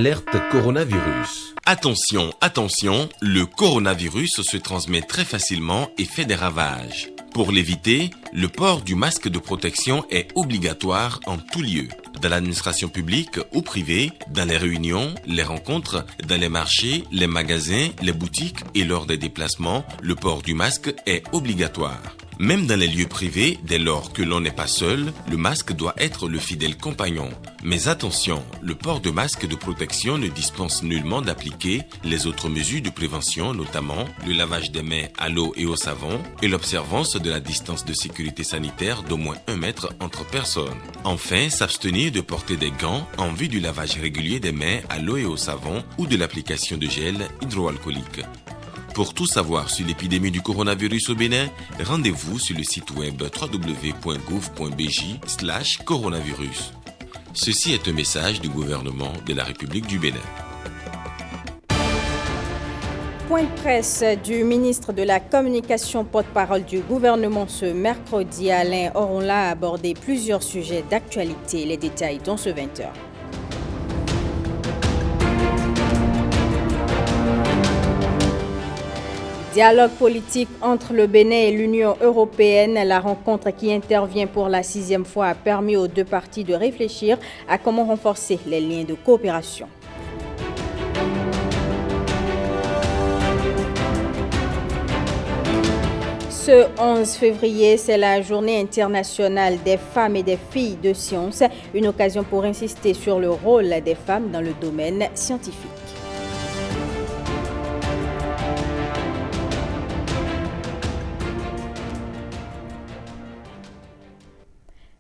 Alerte coronavirus. Attention, attention, le coronavirus se transmet très facilement et fait des ravages. Pour l'éviter, le port du masque de protection est obligatoire en tout lieu. Dans l'administration publique ou privée, dans les réunions, les rencontres, dans les marchés, les magasins, les boutiques et lors des déplacements, le port du masque est obligatoire. Même dans les lieux privés, dès lors que l'on n'est pas seul, le masque doit être le fidèle compagnon. Mais attention, le port de masque de protection ne dispense nullement d'appliquer les autres mesures de prévention, notamment le lavage des mains à l'eau et au savon et l'observance de la distance de sécurité sanitaire d'au moins 1 mètre entre personnes. Enfin, s'abstenir de porter des gants en vue du lavage régulier des mains à l'eau et au savon ou de l'application de gel hydroalcoolique. Pour tout savoir sur l'épidémie du coronavirus au Bénin, rendez-vous sur le site web www.gouv.bj/coronavirus. Ceci est un message du gouvernement de la République du Bénin. Point de presse du ministre de la Communication, porte-parole du gouvernement ce mercredi. Alain Oronla a abordé plusieurs sujets d'actualité. Les détails dans ce 20h. Dialogue politique entre le Bénin et l'Union européenne. La rencontre qui intervient pour la 6e fois a permis aux deux parties de réfléchir à comment renforcer les liens de coopération. Ce 11 février, c'est la journée internationale des femmes et des filles de sciences, une occasion pour insister sur le rôle des femmes dans le domaine scientifique.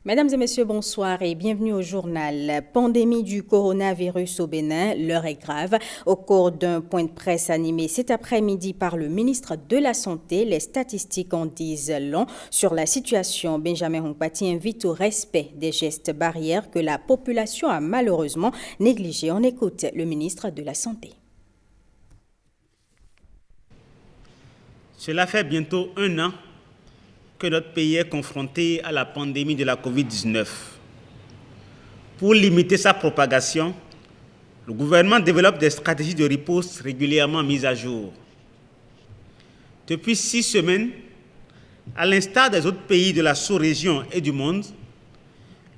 Mesdames et messieurs, bonsoir et bienvenue au journal. Pandémie du coronavirus au Bénin, l'heure est grave. Au cours d'un point de presse animé cet après-midi par le ministre de la Santé, les statistiques en disent long sur la situation. Benjamin Hongpati invite au respect des gestes barrières que la population a malheureusement négligés. On écoute le ministre de la Santé. Cela fait bientôt 1 an que notre pays est confronté à la pandémie de la COVID-19. Pour limiter sa propagation, le gouvernement développe des stratégies de riposte régulièrement mises à jour. Depuis 6 semaines, à l'instar des autres pays de la sous-région et du monde,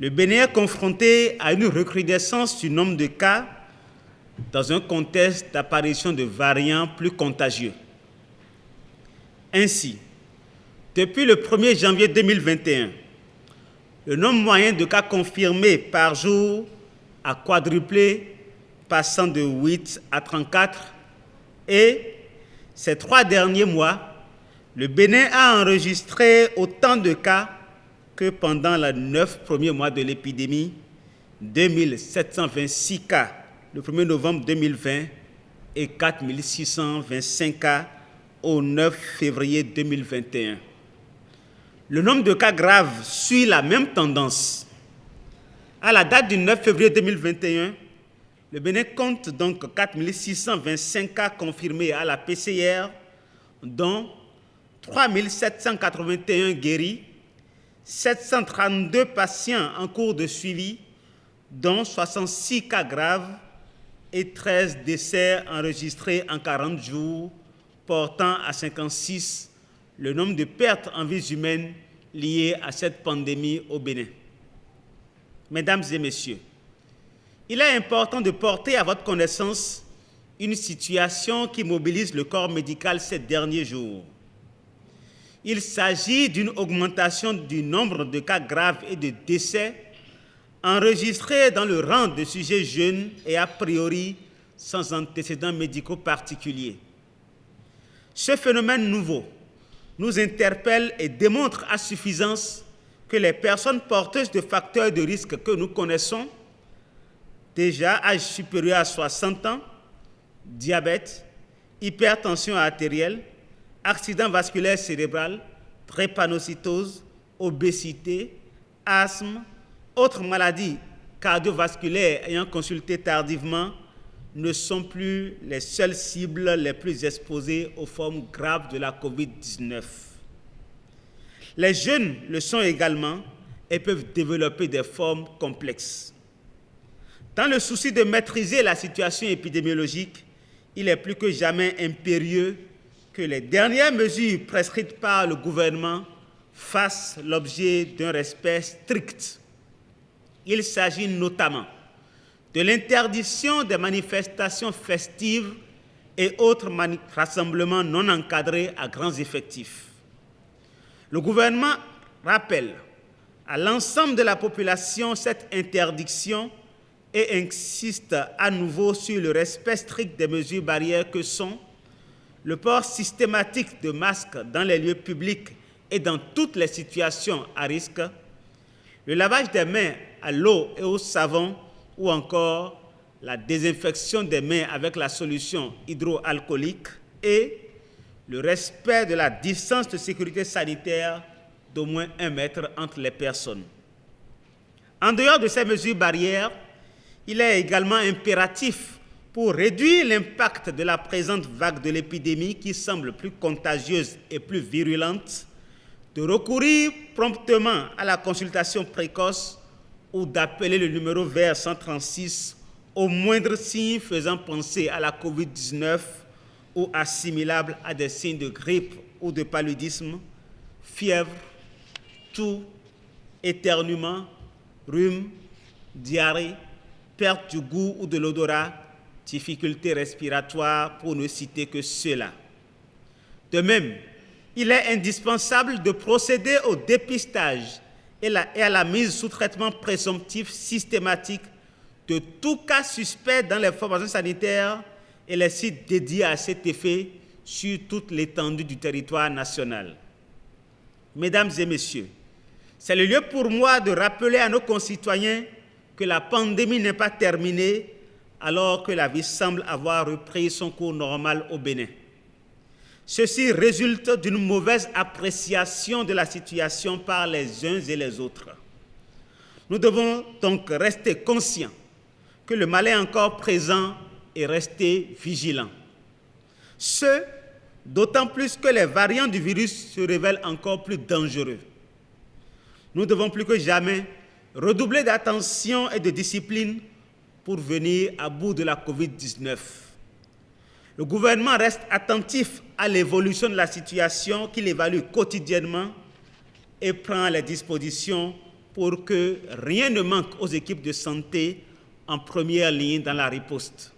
le Bénin est confronté à une recrudescence du nombre de cas dans un contexte d'apparition de variants plus contagieux. Ainsi, depuis le 1er janvier 2021, le nombre moyen de cas confirmés par jour a quadruplé, passant de 8 à 34. Et ces 3 derniers mois, le Bénin a enregistré autant de cas que pendant les 9 premiers mois de l'épidémie, 2726 cas le 1er novembre 2020 et 4625 cas au 9 février 2021. Le nombre de cas graves suit la même tendance. À la date du 9 février 2021, le Bénin compte donc 4625 cas confirmés à la PCR, dont 3781 guéris, 732 patients en cours de suivi, dont 66 cas graves et 13 décès enregistrés en 40 jours, portant à 56 le nombre de pertes en vies humaines liées à cette pandémie au Bénin. Mesdames et messieurs, il est important de porter à votre connaissance une situation qui mobilise le corps médical ces derniers jours. Il s'agit d'une augmentation du nombre de cas graves et de décès enregistrés dans le rang de sujets jeunes et a priori sans antécédents médicaux particuliers. Ce phénomène nouveau nous interpelle et démontre à suffisance que les personnes porteuses de facteurs de risque que nous connaissons, déjà âge supérieur à 60 ans, diabète, hypertension artérielle, accident vasculaire cérébral, drépanocytose, obésité, asthme, autres maladies cardiovasculaires ayant consulté tardivement, ne sont plus les seules cibles les plus exposées aux formes graves de la COVID-19. Les jeunes le sont également et peuvent développer des formes complexes. Dans le souci de maîtriser la situation épidémiologique, il est plus que jamais impérieux que les dernières mesures prescrites par le gouvernement fassent l'objet d'un respect strict. Il s'agit notamment de l'interdiction des manifestations festives et autres rassemblements non encadrés à grands effectifs. Le gouvernement rappelle à l'ensemble de la population cette interdiction et insiste à nouveau sur le respect strict des mesures barrières que sont le port systématique de masques dans les lieux publics et dans toutes les situations à risque, le lavage des mains à l'eau et au savon ou encore la désinfection des mains avec la solution hydroalcoolique et le respect de la distance de sécurité sanitaire d'au moins 1 mètre entre les personnes. En dehors de ces mesures barrières, il est également impératif, pour réduire l'impact de la présente vague de l'épidémie qui semble plus contagieuse et plus virulente, de recourir promptement à la consultation précoce ou d'appeler le numéro vert 136 au moindre signe faisant penser à la COVID-19 ou assimilable à des signes de grippe ou de paludisme, fièvre, toux, éternuement, rhume, diarrhée, perte du goût ou de l'odorat, difficultés respiratoires pour ne citer que cela. De même, il est indispensable de procéder au dépistage et à la mise sous traitement présomptif systématique de tout cas suspect dans les formations sanitaires et les sites dédiés à cet effet sur toute l'étendue du territoire national. Mesdames et messieurs, c'est le lieu pour moi de rappeler à nos concitoyens que la pandémie n'est pas terminée alors que la vie semble avoir repris son cours normal au Bénin. Ceci résulte d'une mauvaise appréciation de la situation par les uns et les autres. Nous devons donc rester conscients que le mal est encore présent et rester vigilants. Ce, d'autant plus que les variants du virus se révèlent encore plus dangereux. Nous devons plus que jamais redoubler d'attention et de discipline pour venir à bout de la COVID-19. Le gouvernement reste attentif à l'évolution de la situation qu'il évalue quotidiennement et prend les dispositions pour que rien ne manque aux équipes de santé en première ligne dans la riposte.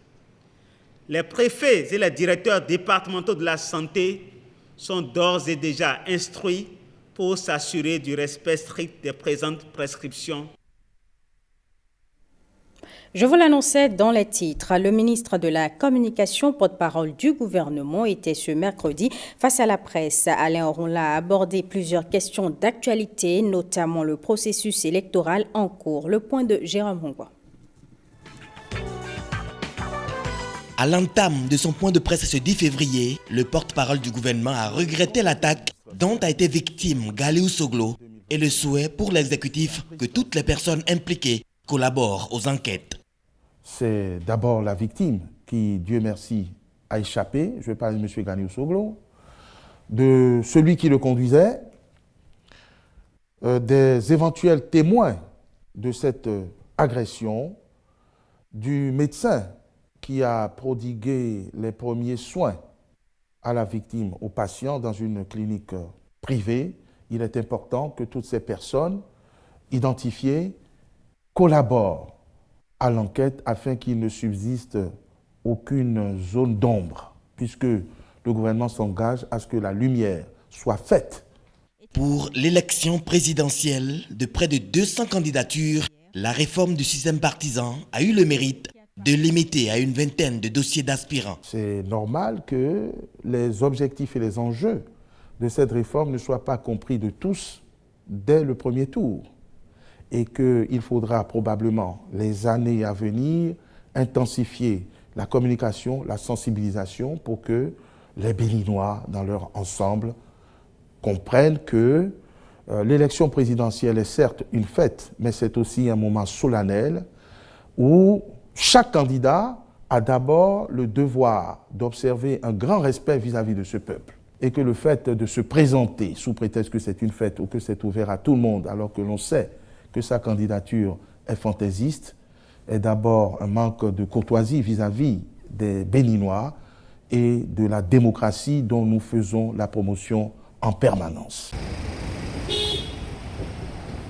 Les préfets et les directeurs départementaux de la santé sont d'ores et déjà instruits pour s'assurer du respect strict des présentes prescriptions. Je vous l'annonçais dans les titres. Le ministre de la Communication, porte-parole du gouvernement, était ce mercredi face à la presse. Alain Ronla a abordé plusieurs questions d'actualité, notamment le processus électoral en cours. Le point de Jérôme Hongwa. À l'entame de son point de presse ce 10 février, le porte-parole du gouvernement a regretté l'attaque dont a été victime Galiou Soglo et le souhait pour l'exécutif que toutes les personnes impliquées collaborent aux enquêtes. C'est d'abord la victime qui, Dieu merci, a échappé. Je vais parler de M. Galiou Soglo, de celui qui le conduisait, des éventuels témoins de cette agression, du médecin qui a prodigué les premiers soins à la victime, au patient, dans une clinique privée. Il est important que toutes ces personnes identifiées collaborent à l'enquête afin qu'il ne subsiste aucune zone d'ombre, puisque le gouvernement s'engage à ce que la lumière soit faite. Pour l'élection présidentielle de près de 200 candidatures, la réforme du système partisan a eu le mérite de limiter à une vingtaine de dossiers d'aspirants. C'est normal que les objectifs et les enjeux de cette réforme ne soient pas compris de tous dès le premier tour et qu'il faudra probablement, les années à venir, intensifier la communication, la sensibilisation pour que les Béninois, dans leur ensemble, comprennent que l'élection présidentielle est certes une fête, mais c'est aussi un moment solennel où chaque candidat a d'abord le devoir d'observer un grand respect vis-à-vis de ce peuple. Et que le fait de se présenter sous prétexte que c'est une fête ou que c'est ouvert à tout le monde, alors que l'on sait que sa candidature est fantaisiste, est d'abord un manque de courtoisie vis-à-vis des Béninois et de la démocratie dont nous faisons la promotion en permanence.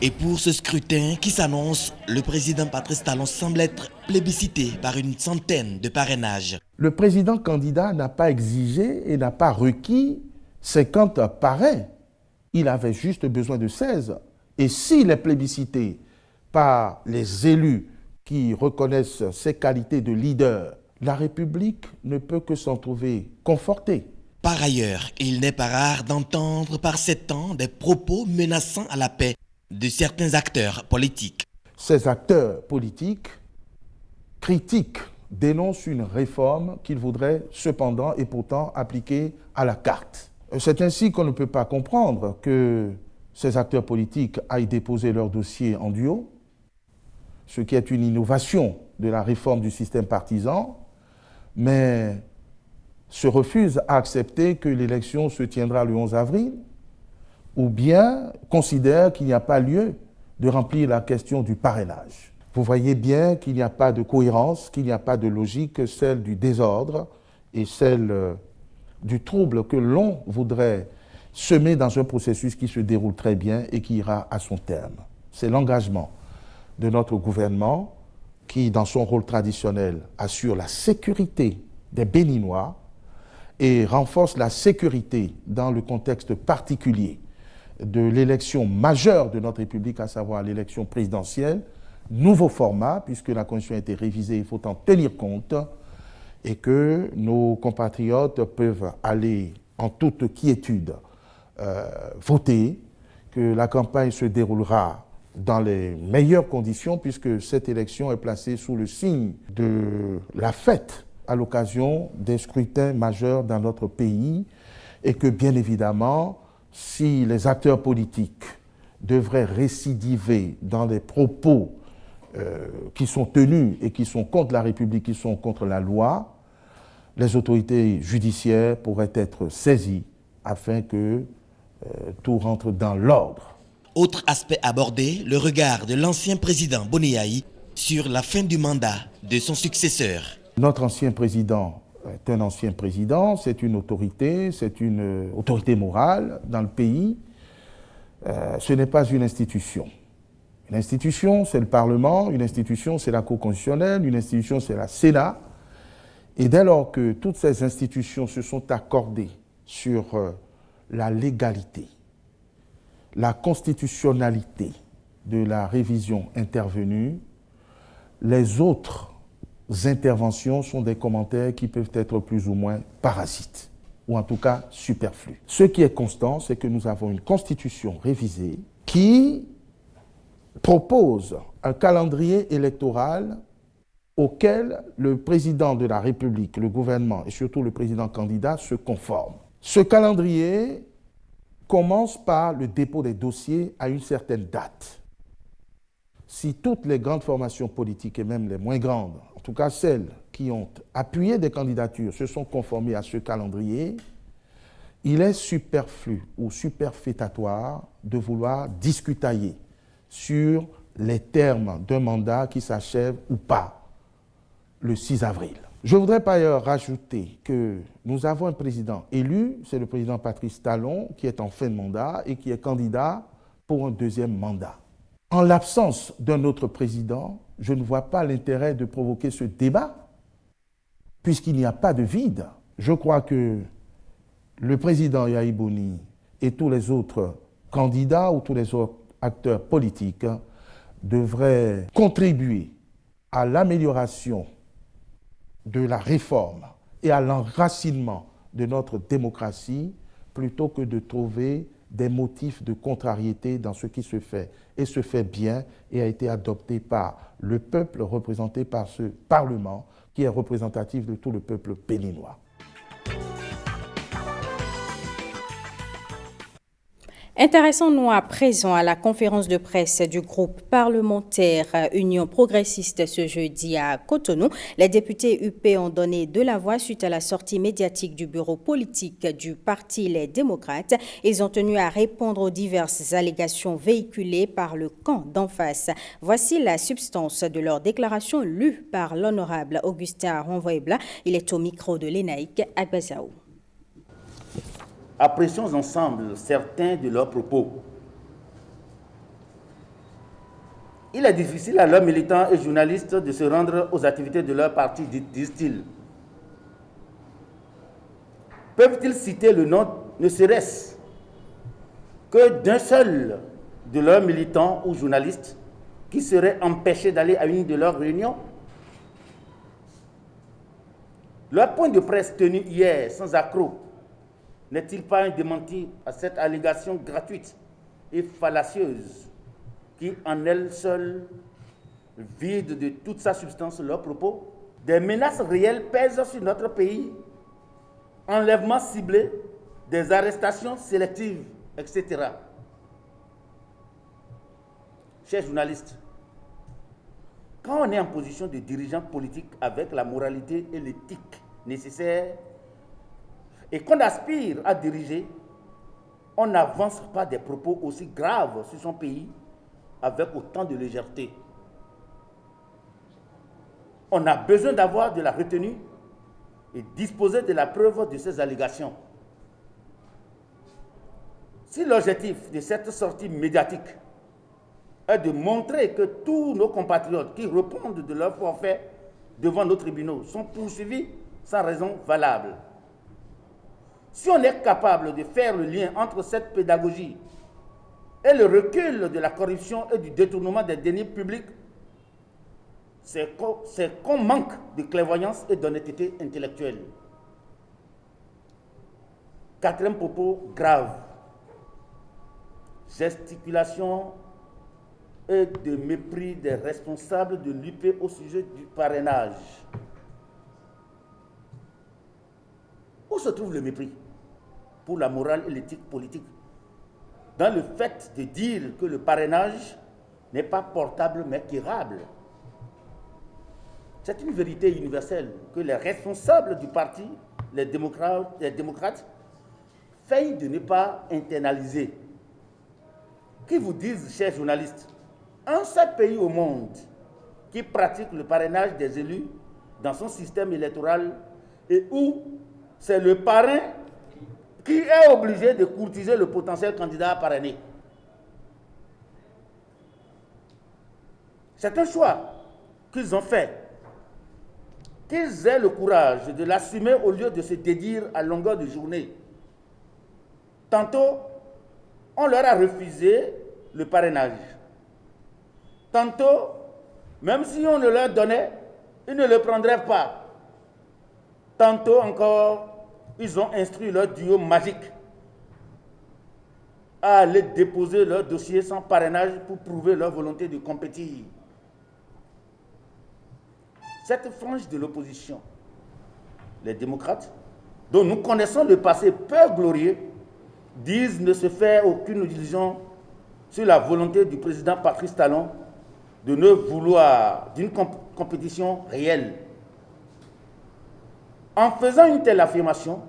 Et pour ce scrutin qui s'annonce, le président Patrice Talon semble être plébiscité par une centaine de parrainages. Le président candidat n'a pas exigé et n'a pas requis 50 parrains. Il avait juste besoin de 16. Et s'il est plébiscité par les élus qui reconnaissent ses qualités de leader, la République ne peut que s'en trouver confortée. Par ailleurs, il n'est pas rare d'entendre par ces temps des propos menaçant à la paix de certains acteurs politiques. Ces acteurs politiques critiquent, dénoncent une réforme qu'ils voudraient cependant et pourtant appliquer à la carte. C'est ainsi qu'on ne peut pas comprendre que ces acteurs politiques aillent déposer leur dossier en duo, ce qui est une innovation de la réforme du système partisan, mais se refusent à accepter que l'élection se tiendra le 11 avril, ou bien considèrent qu'il n'y a pas lieu de remplir la question du parrainage. Vous voyez bien qu'il n'y a pas de cohérence, qu'il n'y a pas de logique, celle du désordre et celle du trouble que l'on voudrait semer dans un processus qui se déroule très bien et qui ira à son terme. C'est l'engagement de notre gouvernement qui, dans son rôle traditionnel, assure la sécurité des Béninois et renforce la sécurité dans le contexte particulier de l'élection majeure de notre République, à savoir l'élection présidentielle, nouveau format, puisque la Constitution a été révisée, il faut en tenir compte, et que nos compatriotes peuvent aller en toute quiétude voter, que la campagne se déroulera dans les meilleures conditions, puisque cette élection est placée sous le signe de la fête à l'occasion des scrutins majeurs dans notre pays, et que bien évidemment, si les acteurs politiques devraient récidiver dans des propos qui sont tenus et qui sont contre la République, qui sont contre la loi, les autorités judiciaires pourraient être saisies afin que tout rentre dans l'ordre. Autre aspect abordé, le regard de l'ancien président Boni sur la fin du mandat de son successeur. Notre ancien président est un ancien président, c'est une autorité morale dans le pays. Ce n'est pas une institution. Une institution, c'est le Parlement, une institution, c'est la Cour constitutionnelle, une institution, c'est la Sénat. Et dès lors que toutes ces institutions se sont accordées sur la légalité, la constitutionnalité de la révision intervenue, les autres interventions sont des commentaires qui peuvent être plus ou moins parasites, ou en tout cas superflus. Ce qui est constant, c'est que nous avons une constitution révisée qui propose un calendrier électoral auquel le président de la République, le gouvernement et surtout le président candidat se conforment. Ce calendrier commence par le dépôt des dossiers à une certaine date. Si toutes les grandes formations politiques et même les moins grandes, en tout cas celles qui ont appuyé des candidatures, se sont conformées à ce calendrier, il est superflu ou superfétatoire de vouloir discutailler sur les termes d'un mandat qui s'achève ou pas le 6 avril. Je voudrais par ailleurs rajouter que nous avons un président élu, c'est le président Patrice Talon, qui est en fin de mandat et qui est candidat pour un deuxième mandat. En l'absence d'un autre président, je ne vois pas l'intérêt de provoquer ce débat, puisqu'il n'y a pas de vide. Je crois que le président Yahi Boni et tous les autres candidats ou tous les autres acteurs politiques devraient contribuer à l'amélioration de la réforme et à l'enracinement de notre démocratie plutôt que de trouver des motifs de contrariété dans ce qui se fait et se fait bien et a été adopté par le peuple représenté par ce Parlement qui est représentatif de tout le peuple béninois. Intéressons-nous à présent à la conférence de presse du groupe parlementaire Union progressiste ce jeudi à Cotonou. Les députés UP ont donné de la voix suite à la sortie médiatique du bureau politique du parti Les Démocrates. Ils ont tenu à répondre aux diverses allégations véhiculées par le camp d'en face. Voici la substance de leur déclaration lue par l'honorable Augustin Renvoyebla. Il est au micro de l'ENAIC Agbazaou. Apprécions ensemble certains de leurs propos. Il est difficile à leurs militants et journalistes de se rendre aux activités de leur parti, disent-ils. Peuvent-ils citer le nom, ne serait-ce que d'un seul de leurs militants ou journalistes qui serait empêché d'aller à une de leurs réunions? Leur point de presse tenu hier sans accroc n'est-il pas un démenti à cette allégation gratuite et fallacieuse qui, en elle seule, vide de toute sa substance leurs propos? Des menaces réelles pèsent sur notre pays. Enlèvements ciblés, des arrestations sélectives, etc. Chers journalistes, quand on est en position de dirigeant politique avec la moralité et l'éthique nécessaires, et qu'on aspire à diriger, on n'avance pas des propos aussi graves sur son pays avec autant de légèreté. On a besoin d'avoir de la retenue et disposer de la preuve de ces allégations. Si l'objectif de cette sortie médiatique est de montrer que tous nos compatriotes qui répondent de leur forfait devant nos tribunaux sont poursuivis sans raison valable, si on est capable de faire le lien entre cette pédagogie et le recul de la corruption et du détournement des deniers publics, c'est qu'on manque de clairvoyance et d'honnêteté intellectuelle. Quatrième propos grave, gesticulation et de mépris des responsables de l'UP au sujet du parrainage. Où se trouve le mépris pour la morale et l'éthique politique? Dans le fait de dire que le parrainage n'est pas portable mais quérable. C'est une vérité universelle que les responsables du parti, les démocrates, feignent de ne pas internaliser. Qui vous disent, chers journalistes, un seul pays au monde qui pratique le parrainage des élus dans son système électoral et où c'est le parrain qui est obligé de courtiser le potentiel candidat à parrainer. C'est un choix qu'ils ont fait. Qu'ils aient le courage de l'assumer au lieu de se dédire à longueur de journée. Tantôt, on leur a refusé le parrainage. Tantôt, même si on le leur donnait, ils ne le prendraient pas. Tantôt encore, ils ont instruit leur duo magique à aller déposer leur dossier sans parrainage pour prouver leur volonté de compétir. Cette frange de l'opposition, les démocrates, dont nous connaissons le passé peu glorieux, disent ne se faire aucune illusion sur la volonté du président Patrice Talon de ne vouloir d'une compétition réelle. En faisant une telle affirmation,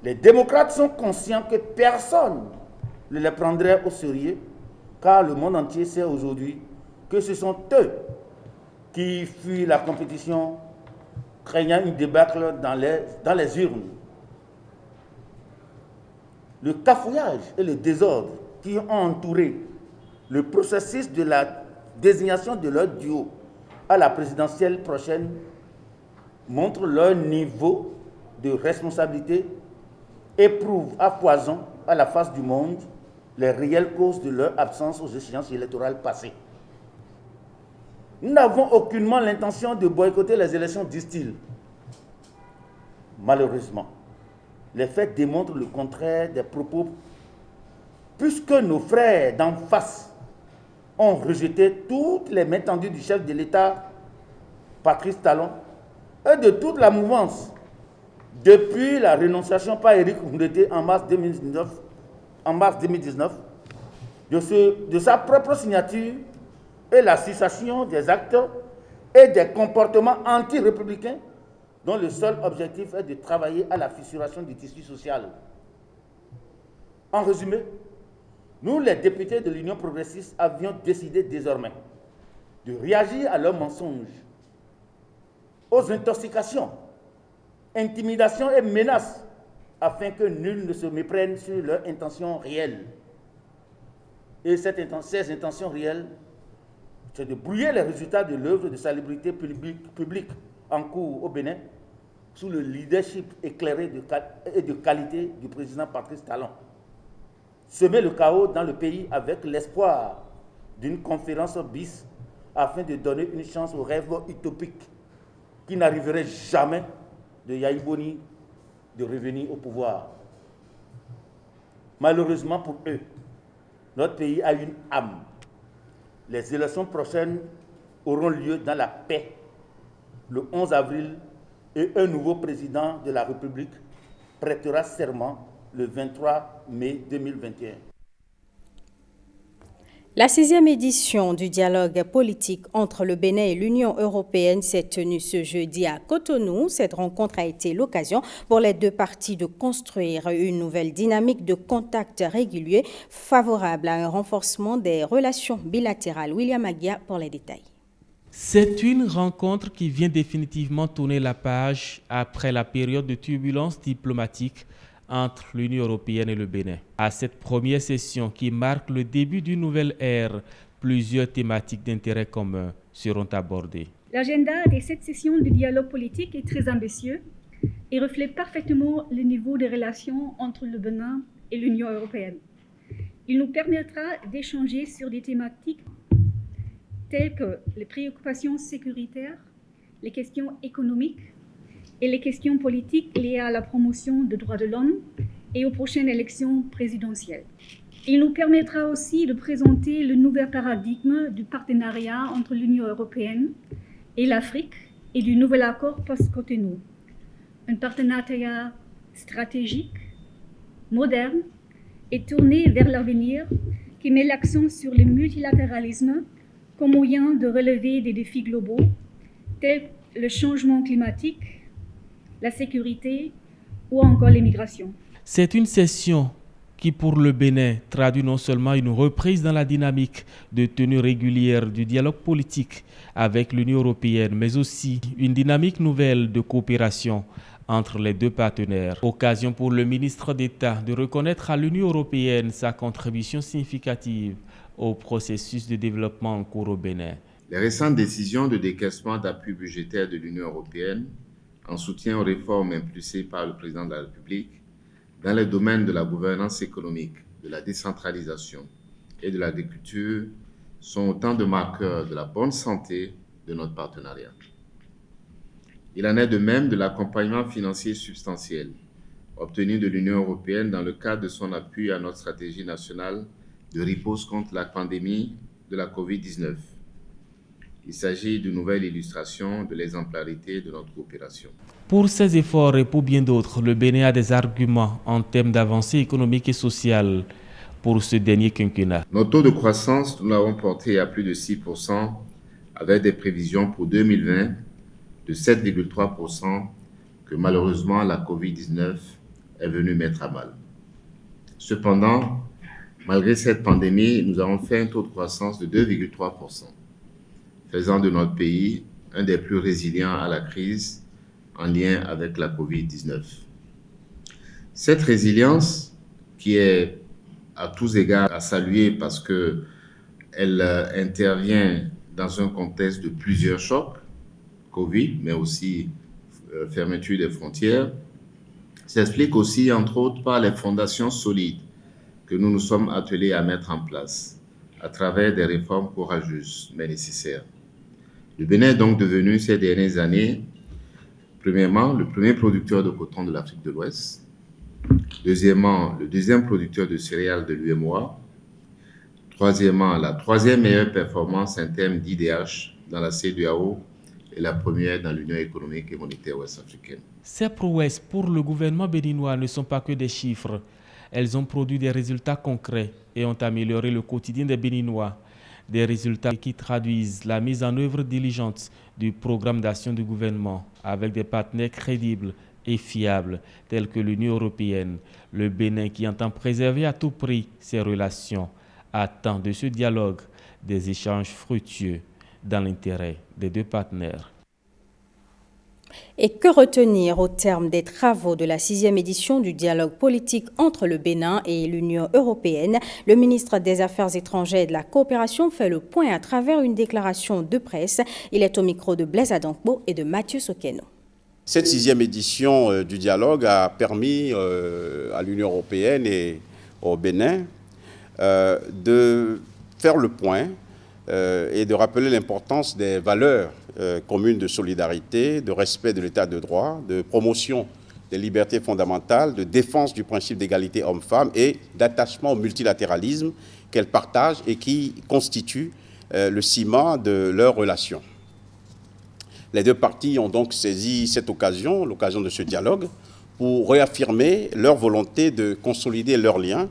les démocrates sont conscients que personne ne les prendrait au sérieux, car le monde entier sait aujourd'hui que ce sont eux qui fuient la compétition, craignant une débâcle dans les urnes. Le cafouillage et le désordre qui ont entouré le processus de la désignation de leur duo à la présidentielle prochaine montrent leur niveau de responsabilité et prouvent à foison à la face du monde les réelles causes de leur absence aux échéances électorales passées. Nous n'avons aucunement l'intention de boycotter les élections, disent-ils. Malheureusement, les faits démontrent le contraire des propos, puisque nos frères d'en face ont rejeté toutes les mains tendues du chef de l'État, Patrice Talon, et de toute la mouvance, depuis la renonciation par Éric Ndoye en mars 2019 en mars 2019, de sa propre signature et la cessation des actes et des comportements anti-républicains dont le seul objectif est de travailler à la fissuration du tissu social. En résumé, nous, les députés de l'Union progressiste, avions décidé désormais de réagir à leurs mensonges, aux intoxications, intimidations et menaces, afin que nul ne se méprenne sur leurs intentions réelles. Et ces intentions réelles, c'est de brouiller les résultats de l'œuvre de salubrité publique en cours au Bénin sous le leadership éclairé et de qualité du président Patrice Talon. Semer le chaos dans le pays avec l'espoir d'une conférence bis afin de donner une chance au rêve utopique qui n'arriverait jamais de Yahi Boni de revenir au pouvoir. Malheureusement pour eux, notre pays a une âme. Les élections prochaines auront lieu dans la paix le 11 avril et un nouveau président de la République prêtera serment le 23 mai 2021. La 6e édition du dialogue politique entre le Bénin et l'Union européenne s'est tenue ce jeudi à Cotonou. Cette rencontre a été l'occasion pour les deux parties de construire une nouvelle dynamique de contact régulier favorable à un renforcement des relations bilatérales. William Aguia pour les détails. C'est une rencontre qui vient définitivement tourner la page après la période de turbulence diplomatique entre l'Union européenne et le Bénin. À cette première session qui marque le début d'une nouvelle ère, plusieurs thématiques d'intérêt commun seront abordées. L'agenda de cette session de dialogue politique est très ambitieux et reflète parfaitement le niveau des relations entre le Bénin et l'Union européenne. Il nous permettra d'échanger sur des thématiques telles que les préoccupations sécuritaires, les questions économiques, et les questions politiques liées à la promotion des droits de l'homme et aux prochaines élections présidentielles. Il nous permettra aussi de présenter le nouvel paradigme du partenariat entre l'Union européenne et l'Afrique et du nouvel accord post-Cotonou. Un partenariat stratégique, moderne et tourné vers l'avenir qui met l'accent sur le multilatéralisme comme moyen de relever des défis globaux tels que le changement climatique, la sécurité ou encore l'immigration. C'est une session qui, pour le Bénin, traduit non seulement une reprise dans la dynamique de tenue régulière du dialogue politique avec l'Union européenne, mais aussi une dynamique nouvelle de coopération entre les deux partenaires. Occasion pour le ministre d'État de reconnaître à l'Union européenne sa contribution significative au processus de développement en cours au Bénin. Les récentes décisions de décaissement d'appui budgétaire de l'Union européenne en soutien aux réformes impulsées par le président de la République dans les domaines de la gouvernance économique, de la décentralisation et de l'agriculture sont autant de marqueurs de la bonne santé de notre partenariat. Il en est de même de l'accompagnement financier substantiel obtenu de l'Union européenne dans le cadre de son appui à notre stratégie nationale de riposte contre la pandémie de la COVID-19. Il s'agit d'une nouvelle illustration de l'exemplarité de notre coopération. Pour ces efforts et pour bien d'autres, le Bénin a des arguments en termes d'avancée économique et sociale pour ce dernier quinquennat. Notre taux de croissance, nous l'avons porté à plus de 6%, avec des prévisions pour 2020 de 7,3% que malheureusement la COVID-19 est venue mettre à mal. Cependant, malgré cette pandémie, nous avons fait un taux de croissance de 2,3%. Faisant de notre pays un des plus résilients à la crise en lien avec la COVID-19. Cette résilience, qui est à tous égards à saluer parce qu'elle intervient dans un contexte de plusieurs chocs, Covid, mais aussi fermeture des frontières, s'explique aussi, entre autres, par les fondations solides que nous nous sommes attelés à mettre en place à travers des réformes courageuses mais nécessaires. Le Bénin est donc devenu ces dernières années, premièrement, le premier producteur de coton de l'Afrique de l'Ouest, deuxièmement, le deuxième producteur de céréales de l'UEMOA, troisièmement, la troisième meilleure performance en termes d'IDH dans la CEDEAO et la première dans l'Union économique et monétaire ouest-africaine. Ces prouesses pour le gouvernement béninois ne sont pas que des chiffres. elles ont produit des résultats concrets et ont amélioré le quotidien des Béninois. Des résultats qui traduisent la mise en œuvre diligente du programme d'action du gouvernement avec des partenaires crédibles et fiables tels que l'Union européenne. Le Bénin, qui entend préserver à tout prix ses relations, attend de ce dialogue des échanges fructueux dans l'intérêt des deux partenaires. Et que retenir au terme des travaux de la 6e édition du dialogue politique entre le Bénin et l'Union européenne? Le ministre des Affaires étrangères et de la coopération fait le point à travers une déclaration de presse. Il est au micro de Blaise Adankbo et de Mathieu Sokeno. Cette 6e édition du dialogue a permis à l'Union européenne et au Bénin de faire le point et de rappeler l'importance des valeurs communes de solidarité, de respect de l'état de droit, de promotion des libertés fondamentales, de défense du principe d'égalité homme-femme et d'attachement au multilatéralisme qu'elles partagent et qui constituent le ciment de leurs relations. Les deux parties ont donc saisi cette occasion, l'occasion de ce dialogue, pour réaffirmer leur volonté de consolider leurs liens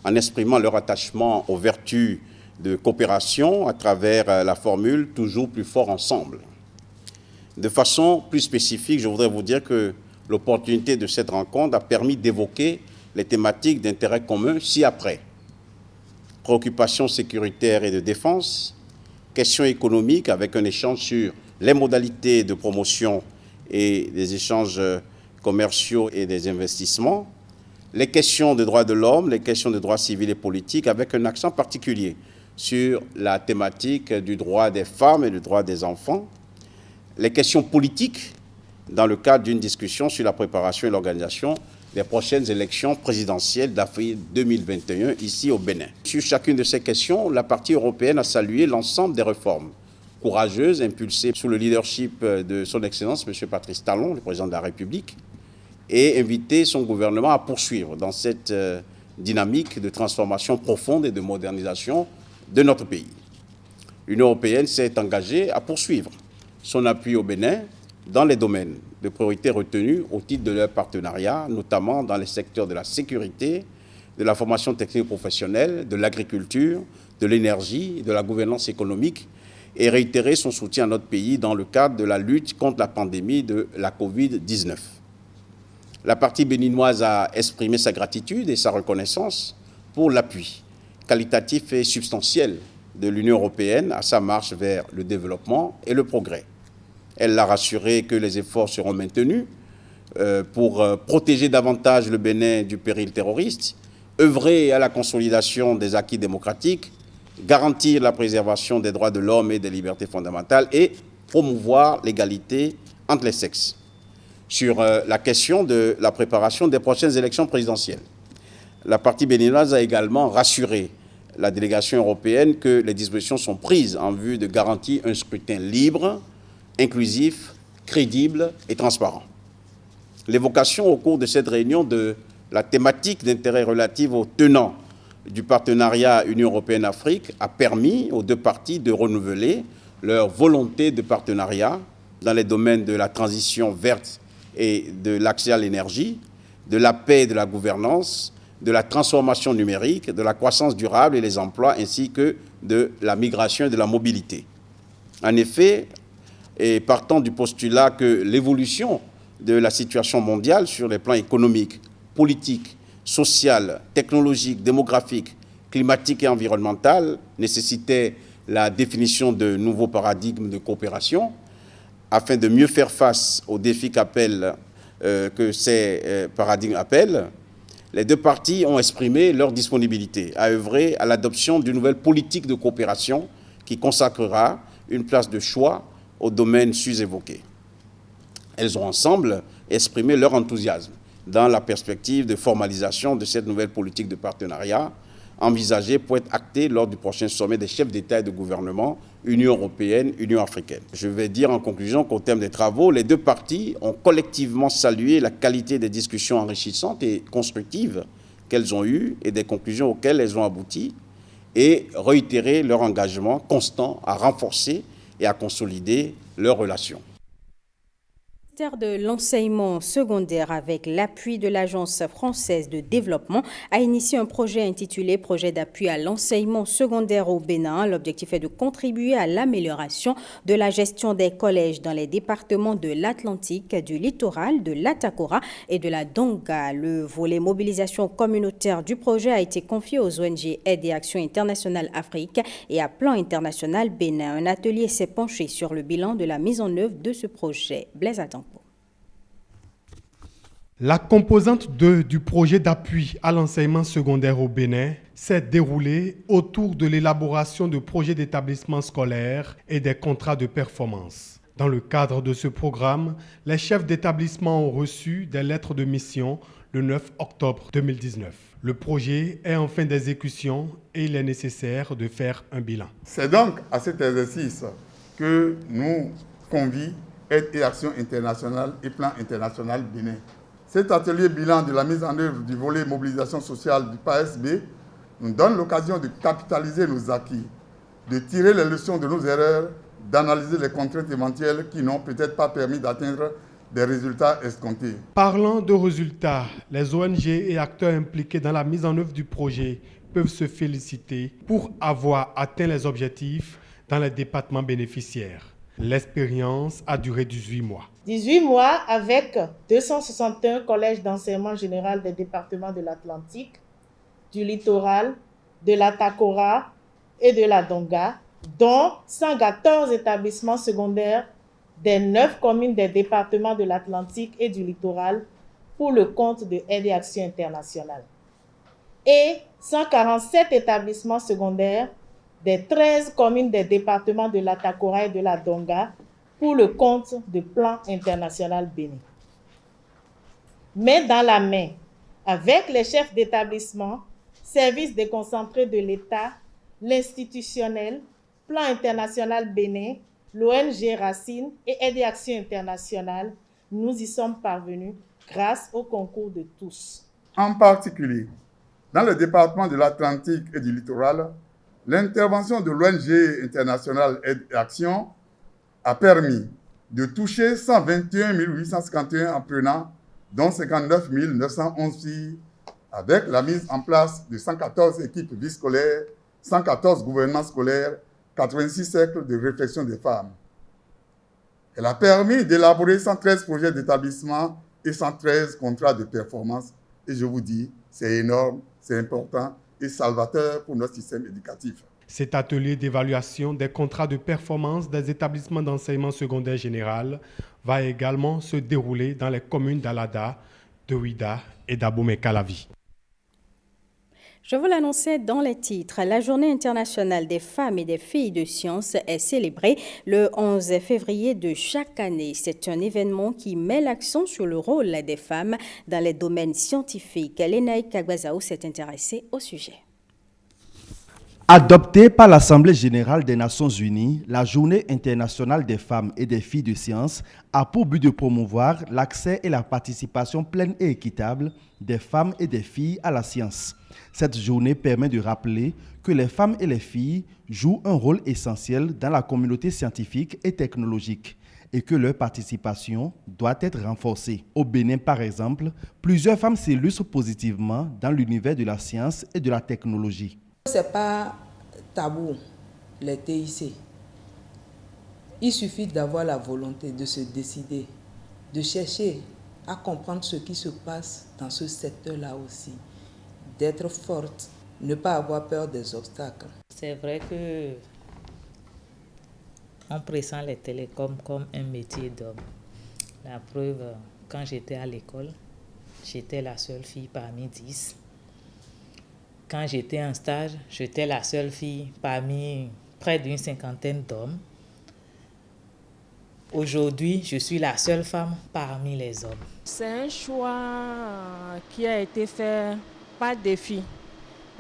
en exprimant leur attachement aux vertus de coopération à travers la formule « toujours plus fort ensemble ». De façon plus spécifique, je voudrais vous dire que l'opportunité de cette rencontre a permis d'évoquer les thématiques d'intérêt commun ci-après. Préoccupations sécuritaires et de défense, questions économiques avec un échange sur les modalités de promotion et des échanges commerciaux et des investissements, les questions de droits de l'homme, les questions de droits civils et politiques, avec un accent particulier sur la thématique du droit des femmes et du droit des enfants, les questions politiques dans le cadre d'une discussion sur la préparation et l'organisation des prochaines élections présidentielles d'avril 2021 ici au Bénin. Sur chacune de ces questions, la partie européenne a salué l'ensemble des réformes courageuse, impulsée sous le leadership de son Excellence, M. Patrice Talon, le président de la République, et invité son gouvernement à poursuivre dans cette dynamique de transformation profonde et de modernisation de notre pays. L'Union européenne s'est engagée à poursuivre son appui au Bénin dans les domaines de priorité retenus au titre de leur partenariat, notamment dans les secteurs de la sécurité, de la formation technique professionnelle, de l'agriculture, de l'énergie, de la gouvernance économique, et réitérer son soutien à notre pays dans le cadre de la lutte contre la pandémie de la Covid-19. La partie béninoise a exprimé sa gratitude et sa reconnaissance pour l'appui qualitatif et substantiel de l'Union européenne à sa marche vers le développement et le progrès. Elle l'a rassuré que les efforts seront maintenus pour protéger davantage le Bénin du péril terroriste, œuvrer à la consolidation des acquis démocratiques, garantir la préservation des droits de l'homme et des libertés fondamentales et promouvoir l'égalité entre les sexes. Sur la question de la préparation des prochaines élections présidentielles, la partie béninoise a également rassuré la délégation européenne que les dispositions sont prises en vue de garantir un scrutin libre, inclusif, crédible et transparent. L'évocation au cours de cette réunion de la thématique d'intérêt relative aux tenants du partenariat Union européenne-Afrique a permis aux deux parties de renouveler leur volonté de partenariat dans les domaines de la transition verte et de l'accès à l'énergie, de la paix et de la gouvernance, de la transformation numérique, de la croissance durable et les emplois, ainsi que de la migration et de la mobilité. En effet, et partant du postulat que l'évolution de la situation mondiale sur les plans économiques, politiques, social, technologique, démographique, climatique et environnemental nécessitait la définition de nouveaux paradigmes de coopération afin de mieux faire face aux défis que ces paradigmes appellent. Les deux parties ont exprimé leur disponibilité à œuvrer à l'adoption d'une nouvelle politique de coopération qui consacrera une place de choix aux domaines sus-évoqués. Elles ont ensemble exprimé leur enthousiasme dans la perspective de formalisation de cette nouvelle politique de partenariat envisagée pour être actée lors du prochain sommet des chefs d'État et de gouvernement Union européenne, Union africaine. Je vais dire en conclusion qu'au terme des travaux, les deux parties ont collectivement salué la qualité des discussions enrichissantes et constructives qu'elles ont eues et des conclusions auxquelles elles ont abouti et réitéré leur engagement constant à renforcer et à consolider leurs relations. ministère de l'enseignement secondaire, avec l'appui de l'Agence française de développement, a initié un projet intitulé « Projet d'appui à l'enseignement secondaire au Bénin ». L'objectif est de contribuer à l'amélioration de la gestion des collèges dans les départements de l'Atlantique, du littoral, de l'Atakora et de la Donga. Le volet mobilisation communautaire du projet a été confié aux ONG Aide et Action internationale Afrique et à Plan international Bénin. Un atelier s'est penché sur le bilan de la mise en œuvre de ce projet. Blaise Atampo. La composante 2 du projet d'appui à l'enseignement secondaire au Bénin s'est déroulée autour de l'élaboration de projets d'établissement scolaire et des contrats de performance. Dans le cadre de ce programme, les chefs d'établissement ont reçu des lettres de mission le 9 octobre 2019. Le projet est en fin d'exécution et il est nécessaire de faire un bilan. C'est donc à cet exercice que nous convie Aide et Action internationale et Plan international Bénin. Cet atelier bilan de la mise en œuvre du volet mobilisation sociale du PASB nous donne l'occasion de capitaliser nos acquis, de tirer les leçons de nos erreurs, d'analyser les contraintes éventuelles qui n'ont peut-être pas permis d'atteindre des résultats escomptés. Parlant de résultats, les ONG et acteurs impliqués dans la mise en œuvre du projet peuvent se féliciter pour avoir atteint les objectifs dans les départements bénéficiaires. L'expérience a duré 18 mois. 18 mois avec 261 collèges d'enseignement général des départements de l'Atlantique, du littoral, de l'Atakora et de la Donga, dont 114 établissements secondaires des 9 communes des départements de l'Atlantique et du littoral pour le compte de Aide et Action internationale. Et 147 établissements secondaires des 13 communes des départements de l'Atakora et de la Donga pour le compte de Plan international Bénin. Main dans la main, avec les chefs d'établissement, services déconcentrés de l'État, l'institutionnel, Plan international Bénin, l'ONG Racine et Aide et Action internationale, nous y sommes parvenus grâce au concours de tous. En particulier, dans le département de l'Atlantique et du littoral, l'intervention de l'ONG internationale Aide et Action a permis de toucher 121 851 apprenants, dont 59 911 filles, avec la mise en place de 114 équipes vie scolaires, 114 gouvernements scolaires, 86 cercles de réflexion des femmes. Elle a permis d'élaborer 113 projets d'établissement et 113 contrats de performance. Et je vous dis, c'est énorme, c'est important et salvateur pour notre système éducatif. Cet atelier d'évaluation des contrats de performance des établissements d'enseignement secondaire général va également se dérouler dans les communes d'Alada, de Ouida et d'Abomey-Calavi. Je vous l'annonçais dans les titres. La Journée internationale des femmes et des filles de sciences est célébrée le 11 février de chaque année. C'est un événement qui met l'accent sur le rôle des femmes dans les domaines scientifiques. Lénaï Kagwazao s'est intéressée au sujet. Adoptée par l'Assemblée générale des Nations unies, la Journée internationale des femmes et des filles de sciences a pour but de promouvoir l'accès et la participation pleine et équitable des femmes et des filles à la science. Cette journée permet de rappeler que les femmes et les filles jouent un rôle essentiel dans la communauté scientifique et technologique et que leur participation doit être renforcée. Au Bénin, par exemple, plusieurs femmes s'illustrent positivement dans l'univers de la science et de la technologie. Ce n'est pas tabou, les TIC. Il suffit d'avoir la volonté de se décider, de chercher à comprendre ce qui se passe dans ce secteur-là aussi, d'être forte, ne pas avoir peur des obstacles. C'est vrai que on pressent les télécoms comme un métier d'homme. La preuve, quand j'étais à l'école, j'étais la seule fille parmi 10. Quand j'étais en stage, j'étais la seule fille parmi près d'une cinquantaine d'hommes. Aujourd'hui, je suis la seule femme parmi les hommes. C'est un choix qui a été fait par défi.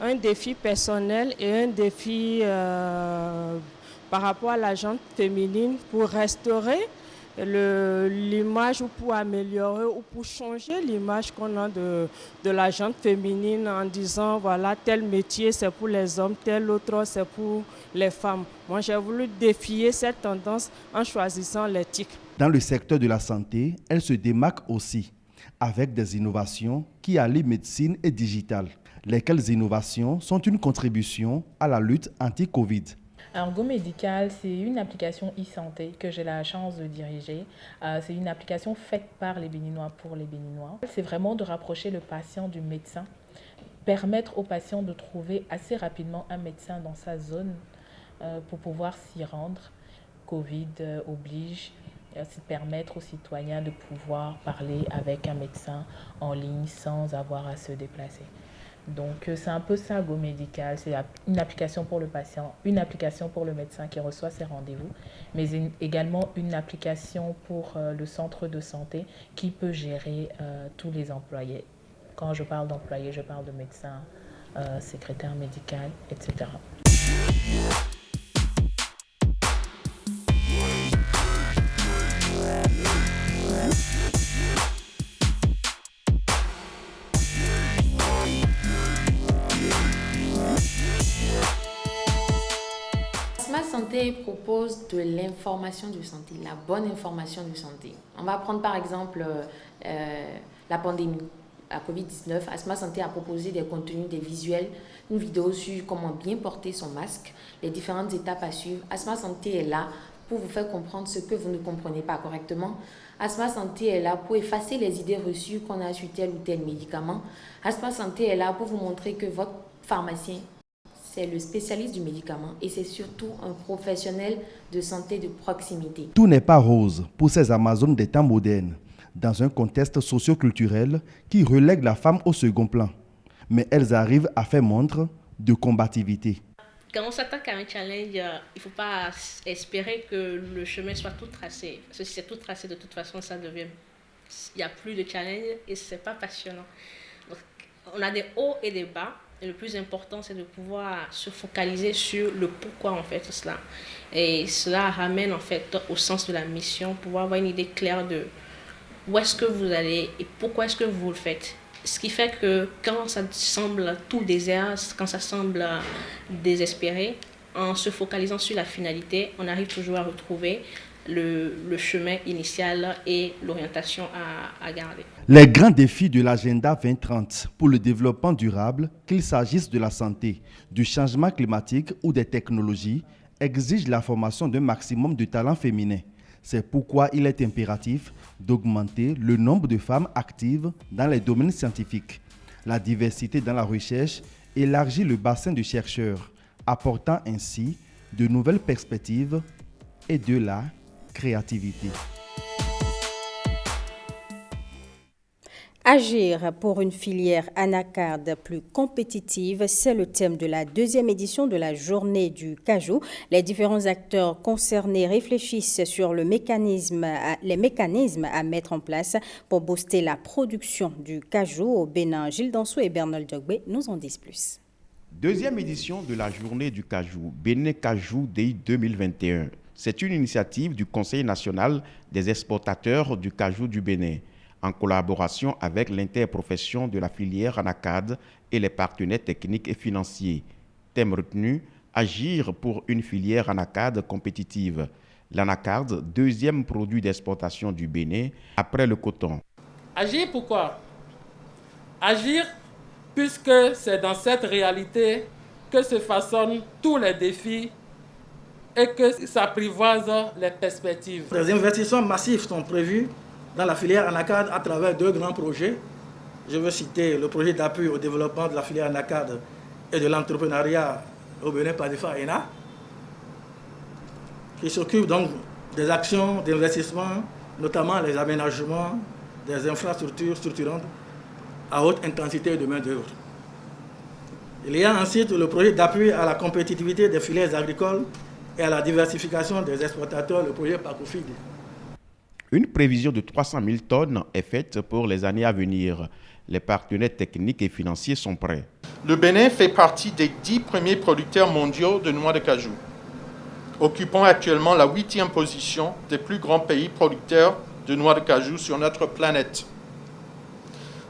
Un défi personnel et un défi par rapport à la gente féminine pour restaurer l'image ou pour améliorer ou pour changer l'image qu'on a de la gente féminine en disant voilà, tel métier c'est pour les hommes, tel autre c'est pour les femmes. Moi j'ai voulu défier cette tendance en choisissant l'éthique. Dans le secteur de la santé, elle se démarque aussi avec des innovations qui allient médecine et digital. Lesquelles innovations sont une contribution à la lutte anti-Covid. Alors, Go Médical, c'est une application e-santé que j'ai la chance de diriger. C'est une application faite par les Béninois pour les Béninois. C'est vraiment de rapprocher le patient du médecin, permettre au patient de trouver assez rapidement un médecin dans sa zone pour pouvoir s'y rendre. Covid oblige. C'est permettre aux citoyens de pouvoir parler avec un médecin en ligne sans avoir à se déplacer. Donc c'est un peu ça, Go Médical. C'est une application pour le patient, une application pour le médecin qui reçoit ses rendez-vous, mais également une application pour le centre de santé qui peut gérer tous les employés. Quand je parle d'employés, je parle de médecins, secrétaire médical, etc. Asma Santé propose de l'information de santé, la bonne information de santé. On va prendre par exemple la pandémie, la Covid-19. Asma Santé a proposé des contenus, des visuels, une vidéo sur comment bien porter son masque, les différentes étapes à suivre. Asma Santé est là pour vous faire comprendre ce que vous ne comprenez pas correctement. Asma Santé est là pour effacer les idées reçues qu'on a sur tel ou tel médicament. Asma Santé est là pour vous montrer que votre pharmacien, c'est le spécialiste du médicament et c'est surtout un professionnel de santé de proximité. Tout n'est pas rose pour ces Amazones des temps modernes, dans un contexte socio-culturel qui relègue la femme au second plan. Mais elles arrivent à faire montre de combativité. Quand on s'attaque à un challenge, il ne faut pas espérer que le chemin soit tout tracé. Parce que si c'est tout tracé, de toute façon, il n'y a plus de challenge et ce n'est pas passionnant. Donc, on a des hauts et des bas. Et le plus important, c'est de pouvoir se focaliser sur le pourquoi on fait tout cela. Et cela ramène en fait au sens de la mission, pouvoir avoir une idée claire de où est-ce que vous allez et pourquoi est-ce que vous le faites. Ce qui fait que quand ça semble tout désert, quand ça semble désespéré, en se focalisant sur la finalité, on arrive toujours à retrouver le chemin initial et l'orientation à garder. Les grands défis de l'agenda 2030 pour le développement durable, qu'il s'agisse de la santé, du changement climatique ou des technologies, exigent la formation d'un maximum de talents féminins. C'est pourquoi il est impératif d'augmenter le nombre de femmes actives dans les domaines scientifiques. La diversité dans la recherche élargit le bassin de chercheurs, apportant ainsi de nouvelles perspectives et de la créativité. Agir pour une filière anacarde plus compétitive, c'est le thème de la deuxième édition de la journée du cajou. Les différents acteurs concernés réfléchissent sur les mécanismes à mettre en place pour booster la production du cajou au Bénin. Gilles Dansou et Bernal Djogbe nous en disent plus. Deuxième édition de la journée du cajou, Bénin Cajou Day 2021. C'est une initiative du Conseil national des exportateurs du cajou du Bénin, en collaboration avec l'interprofession de la filière anacarde et les partenaires techniques et financiers. Thème retenu, agir pour une filière anacarde compétitive. L'anacarde, deuxième produit d'exportation du Bénin, après le coton. Agir pourquoi? Agir puisque c'est dans cette réalité que se façonnent tous les défis et que s'apprivoisent les perspectives. Des investissements massifs sont prévus dans la filière anacarde à travers deux grands projets. Je veux citer le projet d'appui au développement de la filière anacarde et de l'entrepreneuriat au Bénin par ENA, qui s'occupe donc des actions d'investissement, notamment les aménagements des infrastructures structurantes à haute intensité de main-d'œuvre. Il y a ensuite le projet d'appui à la compétitivité des filières agricoles et à la diversification des exportateurs, le projet PACOFID. Une prévision de 300 000 tonnes est faite pour les années à venir. Les partenaires techniques et financiers sont prêts. Le Bénin fait partie des 10 premiers producteurs mondiaux de noix de cajou, occupant actuellement la 8e position des plus grands pays producteurs de noix de cajou sur notre planète.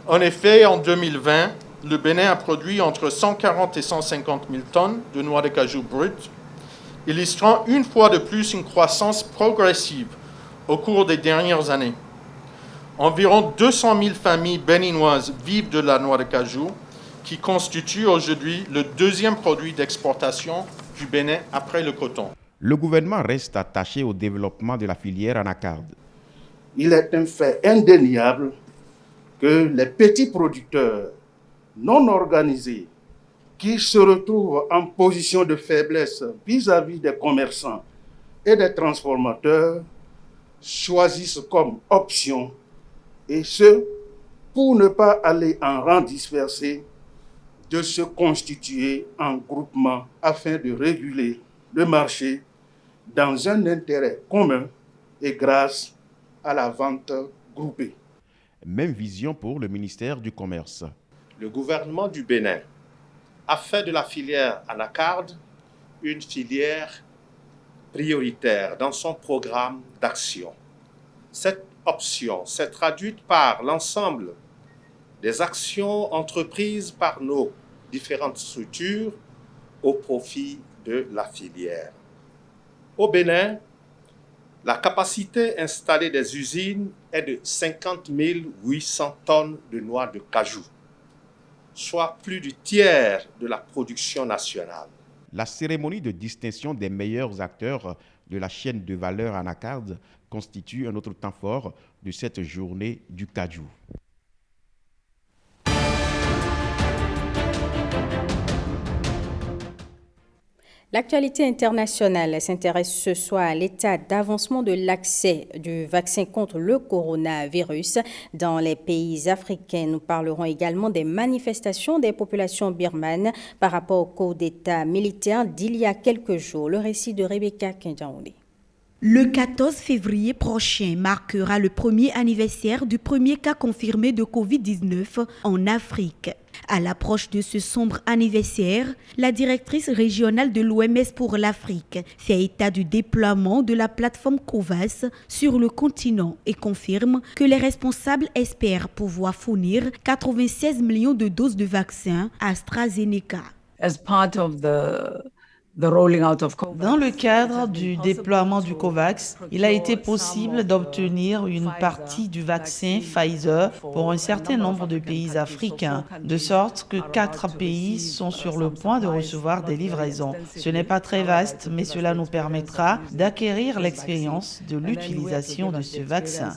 En effet, en 2020, le Bénin a produit entre 140 et 150 000 tonnes de noix de cajou brutes, illustrant une fois de plus une croissance progressive au cours des dernières années. Environ 200 000 familles béninoises vivent de la noix de cajou, qui constitue aujourd'hui le deuxième produit d'exportation du Bénin après le coton. Le gouvernement reste attaché au développement de la filière anacarde. Il est un fait indéniable que les petits producteurs non organisés qui se retrouvent en position de faiblesse vis-à-vis des commerçants et des transformateurs choisissent comme option, et ce, pour ne pas aller en rang dispersé, de se constituer en groupement afin de réguler le marché dans un intérêt commun et grâce à la vente groupée. Même vision pour le ministère du Commerce. Le gouvernement du Bénin a fait de la filière anacarde une filière prioritaire dans son programme d'action. Cette option s'est traduite par l'ensemble des actions entreprises par nos différentes structures au profit de la filière. Au Bénin, la capacité installée des usines est de 50 800 tonnes de noix de cajou, soit plus du tiers de la production nationale. La cérémonie de distinction des meilleurs acteurs de la chaîne de valeur anacarde constitue un autre temps fort de cette journée du cajou. L'actualité internationale s'intéresse ce soir à l'état d'avancement de l'accès du vaccin contre le coronavirus dans les pays africains. Nous parlerons également des manifestations des populations birmanes par rapport au coup d'État militaire d'il y a quelques jours. Le récit de Rebecca Kenjaouni. Le 14 février prochain marquera le premier anniversaire du premier cas confirmé de Covid-19 en Afrique. À l'approche de ce sombre anniversaire, la directrice régionale de l'OMS pour l'Afrique fait état du déploiement de la plateforme COVAX sur le continent et confirme que les responsables espèrent pouvoir fournir 96 millions de doses de vaccins AstraZeneca. Dans le cadre du déploiement du COVAX, il a été possible d'obtenir une partie du vaccin Pfizer pour un certain nombre de pays africains, de sorte que 4 pays sont sur le point de recevoir des livraisons. Ce n'est pas très vaste, mais cela nous permettra d'acquérir l'expérience de l'utilisation de ce vaccin.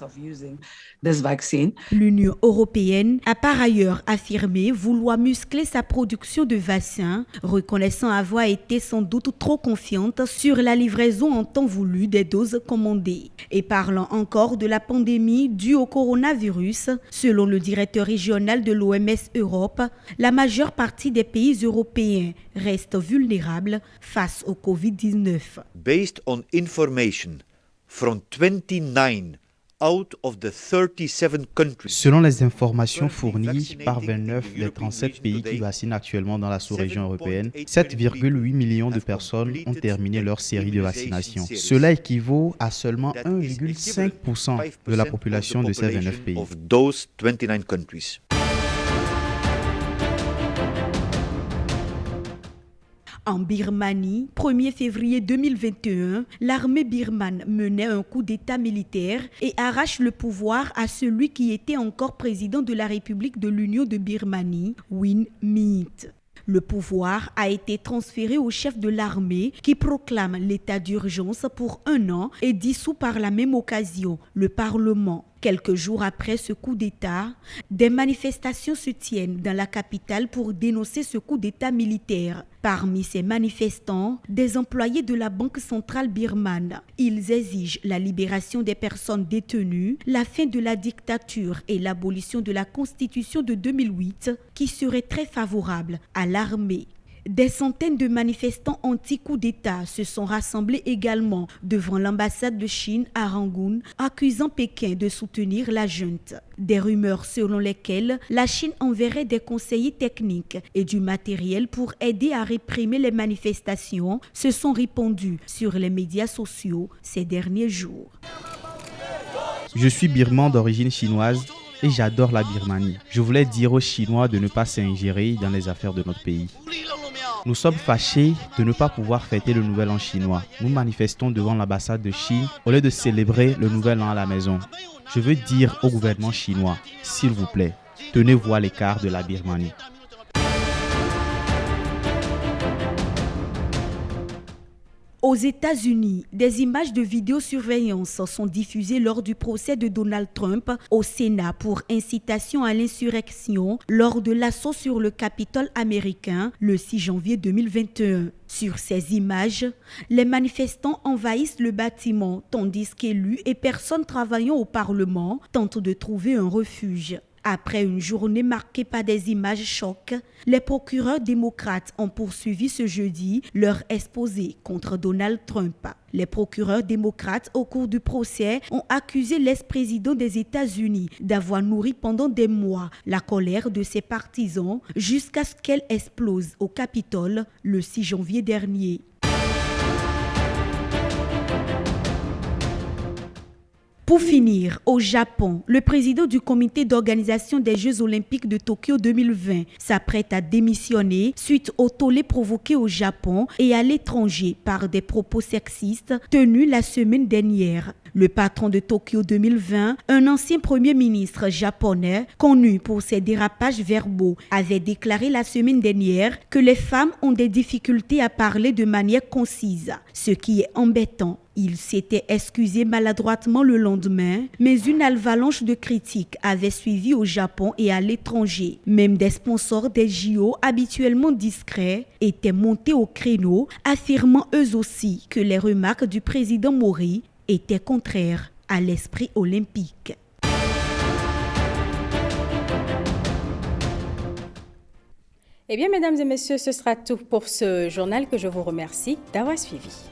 L'Union européenne a par ailleurs affirmé vouloir muscler sa production de vaccins, reconnaissant avoir été sans doute trop confiante sur la livraison en temps voulu des doses commandées. Et parlant encore de la pandémie due au coronavirus, selon le directeur régional de l'OMS Europe, la majeure partie des pays européens restent vulnérables face au Covid-19. Based on information from 29 out of the 37 countries. Selon les informations fournies par 29 des 37 pays qui vaccinent actuellement dans la sous-région européenne, 7,8 millions de personnes ont terminé leur série de vaccination. Cela équivaut à seulement 1,5% de la population de ces 29 pays. En Birmanie, 1er février 2021, l'armée birmane menait un coup d'État militaire et arrache le pouvoir à celui qui était encore président de la République de l'Union de Birmanie, Win Myint. Le pouvoir a été transféré au chef de l'armée qui proclame l'état d'urgence pour 1 an et dissout par la même occasion le Parlement. Quelques jours après ce coup d'État, des manifestations se tiennent dans la capitale pour dénoncer ce coup d'État militaire. Parmi ces manifestants, des employés de la Banque centrale birmane. Ils exigent la libération des personnes détenues, la fin de la dictature et l'abolition de la Constitution de 2008 qui serait très favorable à l'armée. Des centaines de manifestants anti-coup d'État se sont rassemblés également devant l'ambassade de Chine à Rangoon, accusant Pékin de soutenir la junte. Des rumeurs selon lesquelles la Chine enverrait des conseillers techniques et du matériel pour aider à réprimer les manifestations se sont répandues sur les médias sociaux ces derniers jours. Je suis birman d'origine chinoise et j'adore la Birmanie. Je voulais dire aux Chinois de ne pas s'ingérer dans les affaires de notre pays. Nous sommes fâchés de ne pas pouvoir fêter le Nouvel An chinois. Nous manifestons devant l'ambassade de Chine au lieu de célébrer le Nouvel An à la maison. Je veux dire au gouvernement chinois, s'il vous plaît, tenez-vous à l'écart de la Birmanie. Aux États-Unis, des images de vidéosurveillance sont diffusées lors du procès de Donald Trump au Sénat pour incitation à l'insurrection lors de l'assaut sur le Capitole américain le 6 janvier 2021. Sur ces images, les manifestants envahissent le bâtiment tandis qu'élus et personnes travaillant au Parlement tentent de trouver un refuge. Après une journée marquée par des images chocs, les procureurs démocrates ont poursuivi ce jeudi leur exposé contre Donald Trump. Les procureurs démocrates au cours du procès ont accusé l'ex-président des États-Unis d'avoir nourri pendant des mois la colère de ses partisans jusqu'à ce qu'elle explose au Capitole le 6 janvier dernier. Pour finir, au Japon, le président du comité d'organisation des Jeux olympiques de Tokyo 2020 s'apprête à démissionner suite au tollé provoqué au Japon et à l'étranger par des propos sexistes tenus la semaine dernière. Le patron de Tokyo 2020, un ancien premier ministre japonais connu pour ses dérapages verbaux, avait déclaré la semaine dernière que les femmes ont des difficultés à parler de manière concise, ce qui est embêtant. Il s'était excusé maladroitement le lendemain, mais une avalanche de critiques avait suivi au Japon et à l'étranger. Même des sponsors des JO habituellement discrets étaient montés au créneau, affirmant eux aussi que les remarques du président Mori étaient contraires à l'esprit olympique. Eh bien, mesdames et messieurs, ce sera tout pour ce journal que je vous remercie d'avoir suivi.